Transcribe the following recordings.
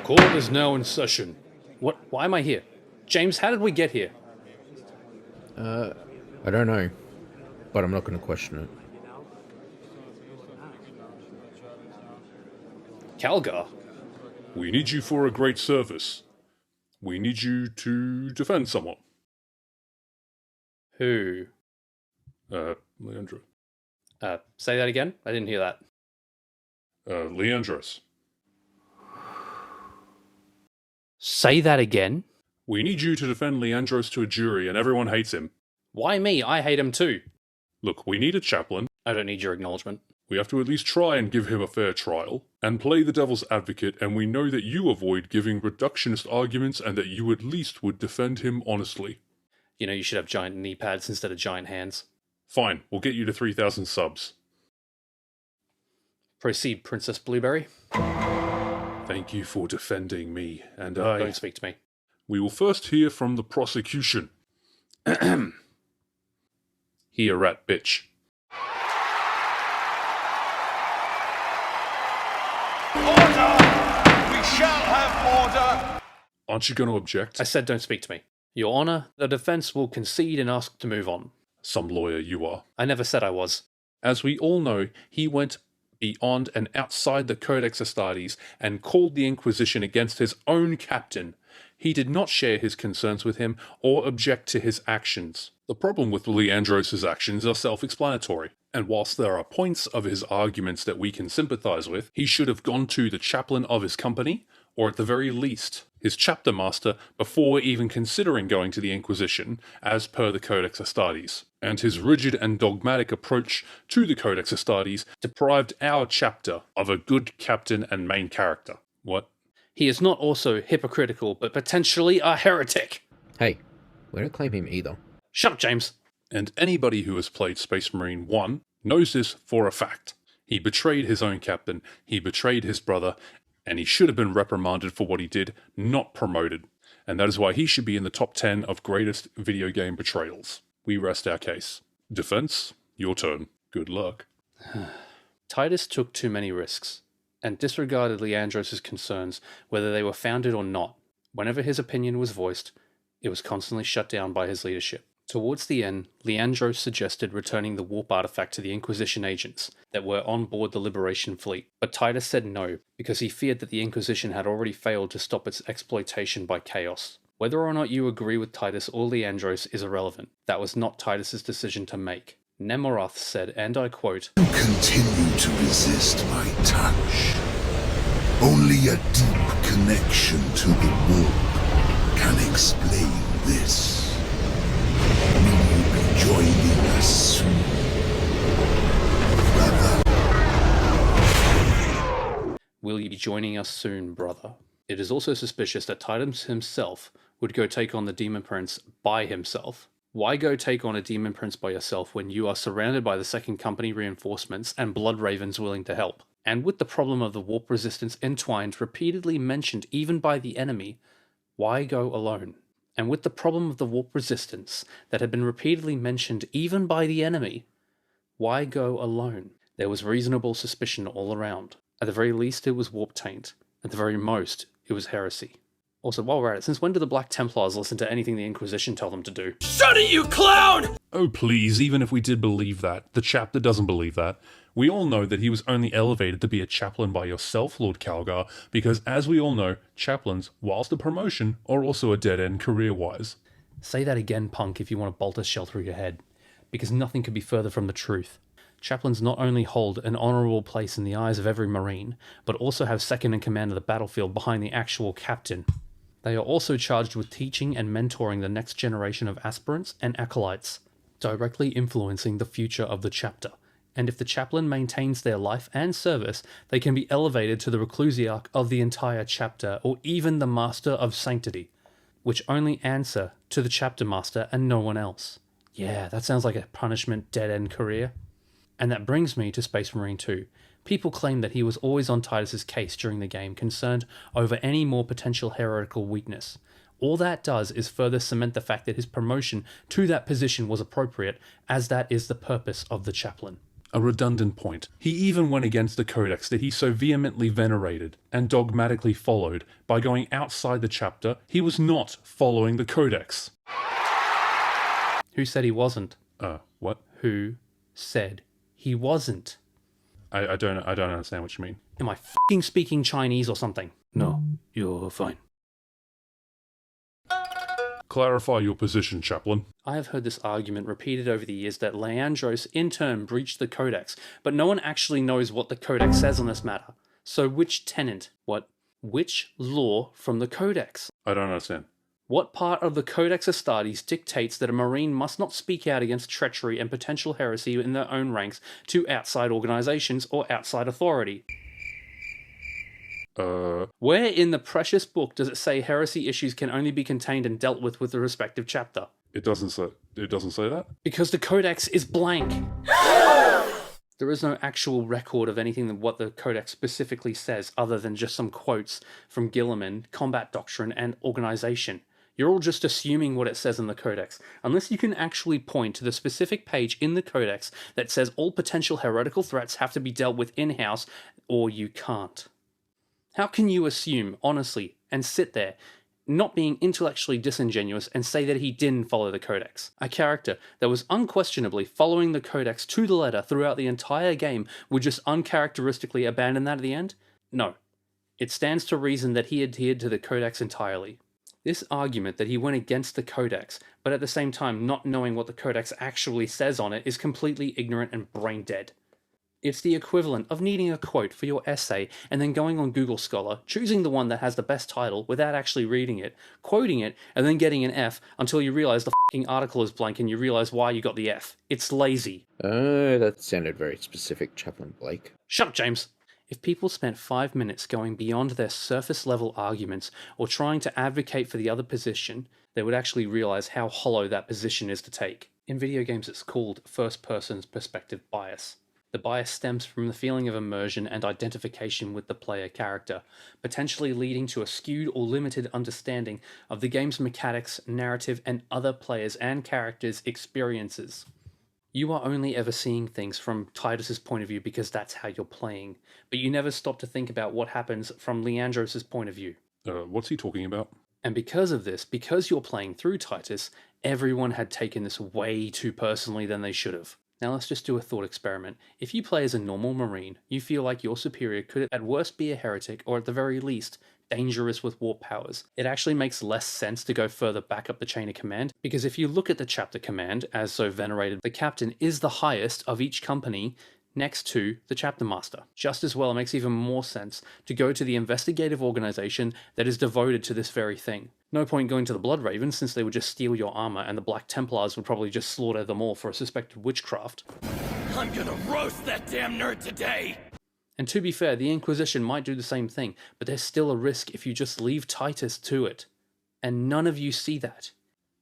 Court is now in session. What? Why am I here? James, how did we get here? I don't know, but I'm not going to question it. Calgar? We need you for a great service. We need you to defend someone. Who? Leandros. Say that again? I didn't hear that. Leandros. Say that again? We need you to defend Leandros to a jury, and everyone hates him. Why me? I hate him too. Look, we need a chaplain. I don't need your acknowledgement. We have to at least try and give him a fair trial, and play the devil's advocate, and we know that you avoid giving reductionist arguments and that you at least would defend him honestly. You know, you should have giant knee pads instead of giant hands. Fine, we'll get you to 3,000 subs. Proceed, Princess Blueberry. Thank you for defending me, and Don't speak to me. We will first hear from the prosecution. Here, rat bitch. Order! We shall have order! Aren't you going to object? I said don't speak to me. Your Honor, the defense will concede and ask to move on. Some lawyer you are. I never said I was. As we all know, he went beyond and outside the Codex Astartes and called the Inquisition against his own captain. He did not share his concerns with him or object to his actions. The problem with Leandros' actions are self-explanatory, and whilst there are points of his arguments that we can sympathise with, he should have gone to the chaplain of his company, or at the very least, his chapter master, before even considering going to the Inquisition, as per the Codex Astartes. And his rigid and dogmatic approach to the Codex Astartes deprived our chapter of a good captain and main character. What? He is not also hypocritical, but potentially a heretic. Hey, we don't claim him either. Shut up, James. And anybody who has played Space Marine 1 knows this for a fact. He betrayed his own captain, he betrayed his brother, and he should have been reprimanded for what he did, not promoted. And that is why he should be in the top 10 of greatest video game betrayals. We rest our case. Defense, your turn. Good luck. Titus took too many risks, and disregarded Leandros' concerns, whether they were founded or not. Whenever his opinion was voiced, it was constantly shut down by his leadership. Towards the end, Leandros suggested returning the warp artifact to the Inquisition agents that were on board the Liberation fleet, but Titus said no, because he feared that the Inquisition had already failed to stop its exploitation by Chaos. Whether or not you agree with Titus or Leandros is irrelevant. That was not Titus's decision to make. Nemorath said, and I quote, "You continue to resist my touch. Only a deep connection to the warp can explain this. Will you be joining us soon, brother?" Will you be joining us soon, brother? It is also suspicious that Titus himself would go take on the Demon Prince by himself. Why go take on a Demon Prince by yourself when you are surrounded by the Second Company reinforcements and Blood Ravens willing to help? And with the problem of the warp resistance entwined, repeatedly mentioned even by the enemy, why go alone? And with the problem of the warp resistance that had been repeatedly mentioned even by the enemy, why go alone? There was reasonable suspicion all around. At the very least, it was warp taint. At the very most, it was heresy. Also, while we're at it, since when do the Black Templars listen to anything the Inquisition tell them to do? Shut it, you clown! Oh please, even if we did believe that, the chapter doesn't believe that. We all know that he was only elevated to be a chaplain by yourself, Lord Calgar, because as we all know, chaplains, whilst a promotion, are also a dead end career-wise. Say that again, punk, if you want to bolt a shell through your head. Because nothing could be further from the truth. Chaplains not only hold an honourable place in the eyes of every Marine, but also have second in command of the battlefield behind the actual captain. They are also charged with teaching and mentoring the next generation of aspirants and acolytes, directly influencing the future of the chapter. And if the chaplain maintains their life and service, they can be elevated to the reclusiarch of the entire chapter, or even the Master of Sanctity, which only answer to the chapter master and no one else. Yeah, that sounds like a punishment dead-end career. And that brings me to Space Marine 2. People claim that he was always on Titus's case during the game, concerned over any more potential heretical weakness. All that does is further cement the fact that his promotion to that position was appropriate, as that is the purpose of the chaplain. A redundant point. He even went against the codex that he so vehemently venerated and dogmatically followed by going outside the chapter. He was not following the codex. Who said he wasn't? What? Who said he wasn't? I don't understand what you mean. Am I f***ing speaking Chinese or something? No, you're fine. Clarify your position, Chaplain. I have heard this argument repeated over the years that Leandros in turn breached the codex, but no one actually knows what the codex says on this matter. So which tenet? Which law from the codex? I don't understand. What part of the Codex Astartes dictates that a Marine must not speak out against treachery and potential heresy in their own ranks to outside organizations or outside authority? Where in the precious book does it say heresy issues can only be contained and dealt with the respective chapter? It doesn't say that? Because the Codex is blank. There is no actual record of anything that what the Codex specifically says other than just some quotes from Gilliman, Combat Doctrine, and Organization. You're all just assuming what it says in the Codex, unless you can actually point to the specific page in the Codex that says all potential heretical threats have to be dealt with in-house, or you can't. How can you assume, honestly, and sit there, not being intellectually disingenuous, and say that he didn't follow the Codex? A character that was unquestionably following the Codex to the letter throughout the entire game would just uncharacteristically abandon that at the end? No. It stands to reason that he adhered to the Codex entirely. This argument that he went against the Codex, but at the same time not knowing what the Codex actually says on it, is completely ignorant and brain dead. It's the equivalent of needing a quote for your essay and then going on Google Scholar, choosing the one that has the best title without actually reading it, quoting it, and then getting an F until you realize the fucking article is blank and you realize why you got the F. It's lazy. That sounded very specific, Chaplain Blake. Shut up, James. If people spent 5 minutes going beyond their surface-level arguments or trying to advocate for the other position, they would actually realize how hollow that position is to take. In video games, it's called first-person perspective bias. The bias stems from the feeling of immersion and identification with the player character, potentially leading to a skewed or limited understanding of the game's mechanics, narrative, and other players' and characters' experiences. You are only ever seeing things from Titus's point of view because that's how you're playing, but you never stop to think about what happens from Leandros' point of view. What's he talking about? And because of this, because you're playing through Titus, everyone had taken this way too personally than they should have. Now let's just do a thought experiment. If you play as a normal Marine, you feel like your superior could at worst be a heretic, or at the very least, dangerous with warp powers. It actually makes less sense to go further back up the chain of command, because if you look at the chapter command, as so venerated, the captain is the highest of each company next to the chapter master. Just as well, it makes even more sense to go to the investigative organization that is devoted to this very thing. No point going to the Blood Ravens, since they would just steal your armor, and the Black Templars would probably just slaughter them all for a suspected witchcraft. I'm gonna roast that damn nerd today! And to be fair, the Inquisition might do the same thing, but there's still a risk if you just leave Titus to it. And none of you see that.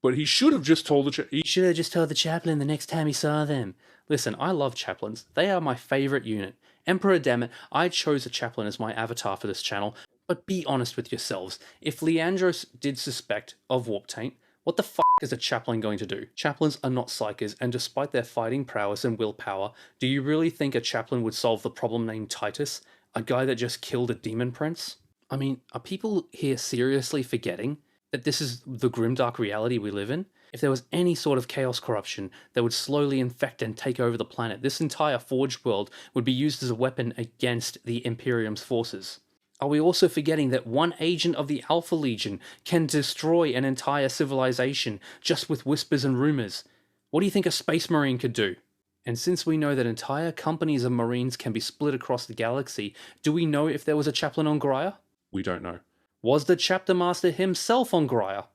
But he should have just told He should have just told the chaplain the next time he saw them. Listen, I love chaplains. They are my favorite unit. Emperor dammit, I chose a chaplain as my avatar for this channel, but be honest with yourselves. If Leandros did suspect of warp taint, what the fuck is a chaplain going to do? Chaplains are not psychers, and despite their fighting prowess and willpower, do you really think a chaplain would solve the problem named Titus? A guy that just killed a demon prince? I mean, are people here seriously forgetting that this is the grimdark reality we live in? If there was any sort of chaos corruption that would slowly infect and take over the planet, this entire forged world would be used as a weapon against the Imperium's forces. Are we also forgetting that one agent of the Alpha Legion can destroy an entire civilization just with whispers and rumors? What do you think a Space Marine could do? And since we know that entire companies of Marines can be split across the galaxy, do we know if there was a chaplain on Graia? We don't know. Was the chapter master himself on Graia?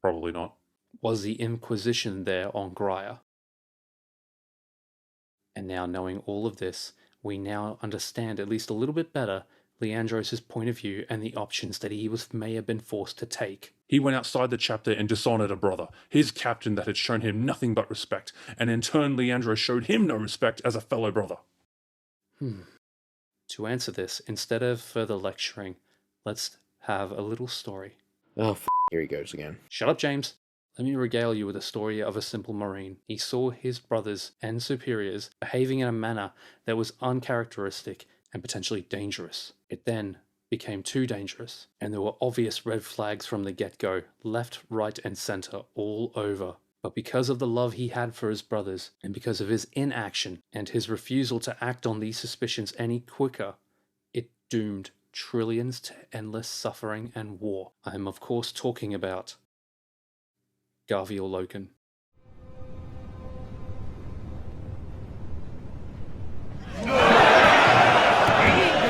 Probably not. Was the Inquisition there on Graia? And now, knowing all of this, we now understand at least a little bit better Leandros' point of view and the options that he may have been forced to take. He went outside the chapter and dishonored a brother, his captain that had shown him nothing but respect, and in turn Leandros showed him no respect as a fellow brother. To answer this, instead of further lecturing, let's have a little story. Oh, here he goes again. Shut up, James. Let me regale you with a story of a simple Marine. He saw his brothers and superiors behaving in a manner that was uncharacteristic and potentially dangerous. It then became too dangerous, and there were obvious red flags from the get-go, left, right, and center, all over. But because of the love he had for his brothers, and because of his inaction and his refusal to act on these suspicions any quicker, it doomed trillions to endless suffering and war. I am of course talking about Garviel Loken.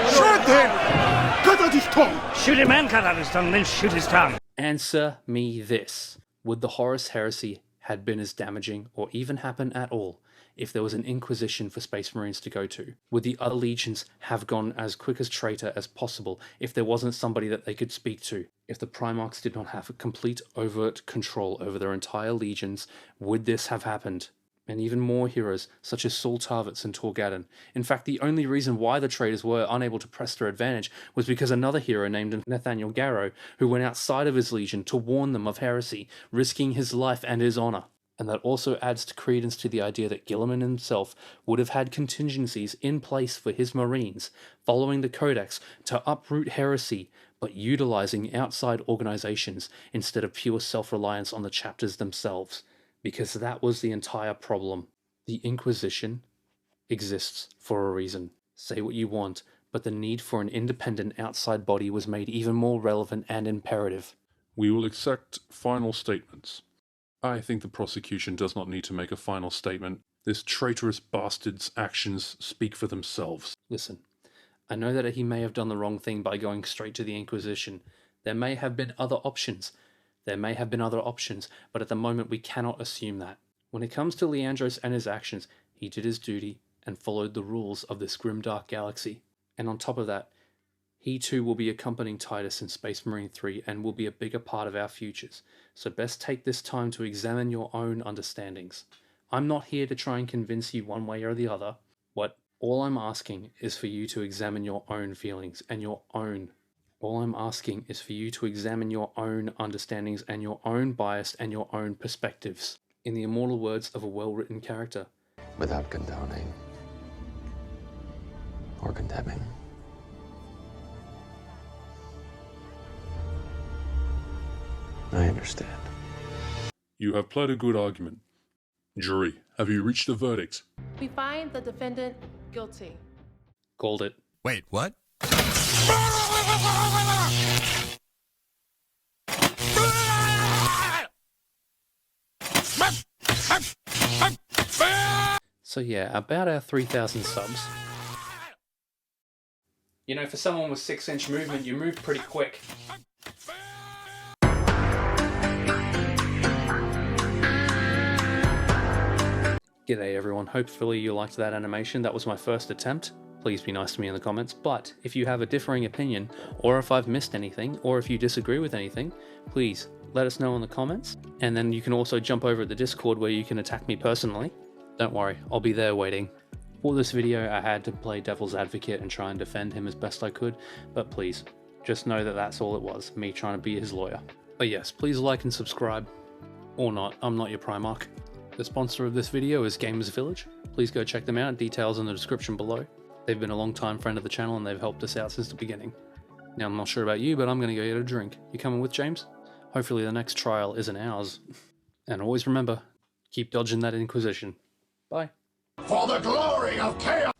Shoot him! Cut out his tongue! Shoot him and cut out his tongue, then shoot his tongue. Answer me this. Would the Horus Heresy had been as damaging, or even happen at all, if there was an Inquisition for Space Marines to go to? Would the other legions have gone as quick as traitor as possible if there wasn't somebody that they could speak to? If the Primarchs did not have a complete overt control over their entire legions, would this have happened? And even more heroes, such as Saul Tarvitz and Torgadon. In fact, the only reason why the traitors were unable to press their advantage was because another hero named Nathaniel Garrow, who went outside of his legion to warn them of heresy, risking his life and his honor. And that also adds to credence to the idea that Guilliman himself would have had contingencies in place for his Marines, following the Codex, to uproot heresy, but utilizing outside organizations instead of pure self-reliance on the chapters themselves. Because that was the entire problem. The Inquisition exists for a reason. Say what you want, but the need for an independent outside body was made even more relevant and imperative. We will accept final statements. I think the prosecution does not need to make a final statement. This traitorous bastard's actions speak for themselves. Listen, I know that he may have done the wrong thing by going straight to the Inquisition. There may have been other options. But at the moment we cannot assume that. When it comes to Leandros and his actions, he did his duty and followed the rules of this grimdark galaxy. And on top of that, he too will be accompanying Titus in Space Marine 3 and will be a bigger part of our futures. So best take this time to examine your own understandings. I'm not here to try and convince you one way or the other. All I'm asking is for you to examine your own feelings and All I'm asking is for you to examine your own understandings and your own bias and your own perspectives. In the immortal words of a well-written character. Without condoning or condemning. I understand. You have pled a good argument. Jury, have you reached a verdict? We find the defendant guilty. Called it. Wait, what? So yeah, about our 3,000 subs. You know, for someone with 6-inch movement, you move pretty quick. G'day everyone, hopefully you liked that animation. That was my first attempt. Please be nice to me in the comments, but if you have a differing opinion, or if I've missed anything, or if you disagree with anything, please let us know in the comments. And then you can also jump over to the Discord where you can attack me personally. Don't worry, I'll be there waiting. For this video, I had to play devil's advocate and try and defend him as best I could, but please, just know that that's all it was, me trying to be his lawyer. But yes, please like and subscribe. Or not, I'm not your Primarch. The sponsor of this video is Gamers Village. Please go check them out, details in the description below. They've been a long time friend of the channel and they've helped us out since the beginning. Now I'm not sure about you, but I'm gonna go get a drink. You coming with, James? Hopefully the next trial isn't ours. And always remember, keep dodging that Inquisition. Bye. For the glory of chaos!